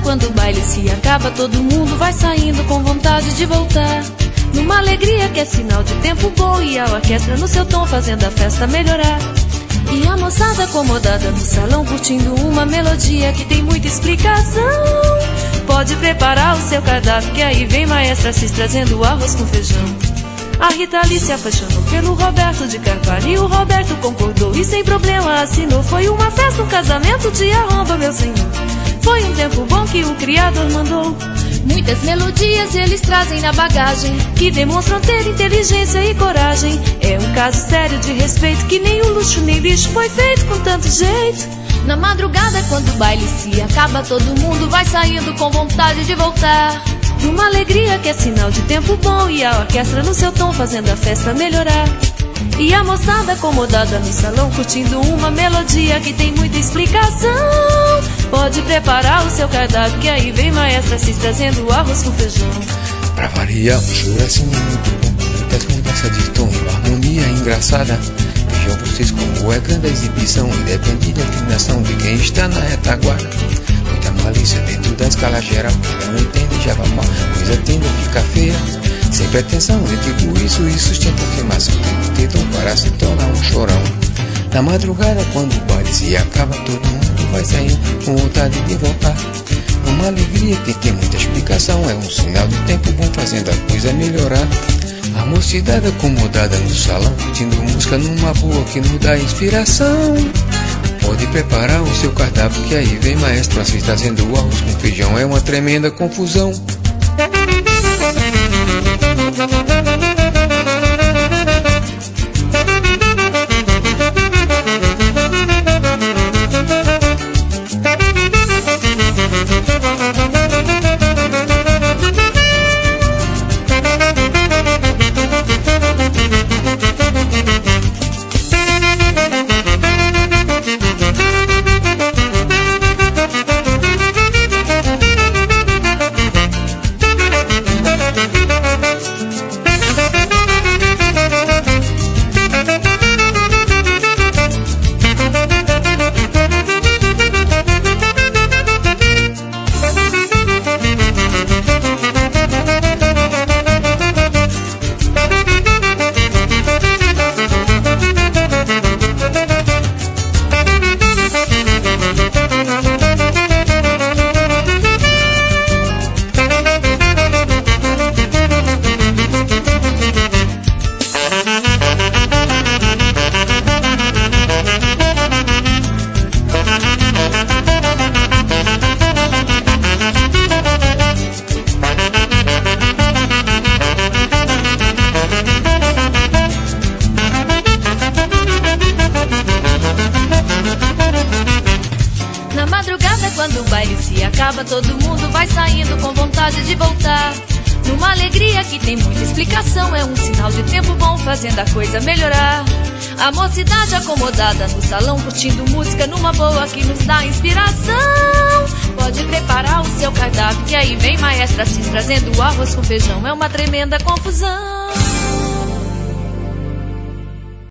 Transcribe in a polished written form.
quando o baile se acaba, todo mundo vai saindo com vontade de voltar. Numa alegria que é sinal de tempo bom, e a orquestra no seu tom fazendo a festa melhorar. E a moçada acomodada no salão curtindo uma melodia que tem muita explicação. Pode preparar o seu cardápio que aí vem Maestra Assis trazendo arroz com feijão. A Rita Lee se apaixonou pelo Roberto de Carvalho e o Roberto concordou e sem problema assinou. Foi uma festa, um casamento de arromba, meu senhor. Foi um tempo bom que o Criador mandou. Muitas melodias eles trazem na bagagem que demonstram ter inteligência e coragem. É um caso sério de respeito que nem o luxo nem lixo foi feito com tanto jeito. Na madrugada quando o baile se acaba, todo mundo vai saindo com vontade de voltar. Numa alegria que é sinal de tempo bom, e a orquestra no seu tom fazendo a festa melhorar. E a moçada acomodada no salão curtindo uma melodia que tem muita explicação. Pode preparar o seu cardápio que aí vem Maestra Assis trazendo arroz com feijão. Pra variar, um show assim muito bom, muitas conversas de tom, uma harmonia engraçada. Vejam vocês como é grande a exibição, independe da afinação de quem está na retaguarda. Muita malícia dentro da escala geral, quem não entende já vai mal, coisa tende a ficar feia. Sem pretensão, eu digo isso e sustento a afirmação. Tentam para se tornar um chorão. Na madrugada, quando o baile se acaba, todo mundo vai saindo com vontade de voltar. Uma alegria que tem muita explicação, é um sinal de tempo bom fazendo a coisa melhorar. A mocidade acomodada no salão, curtindo música numa boa que nos dá inspiração. Pode preparar o seu cardápio que aí vem Maestro Assis trazendo arroz com feijão. É uma tremenda confusão. Na madrugada quando o baile se acaba, todo mundo vai saindo com vontade de voltar. Numa alegria que tem muita explicação, é um sinal de tempo bom fazendo a coisa melhorar. A mocidade acomodada no salão curtindo música numa boa que nos dá inspiração. Pode preparar o seu cardápio que aí vem Maestra Assis trazendo arroz com feijão. É uma tremenda confusão.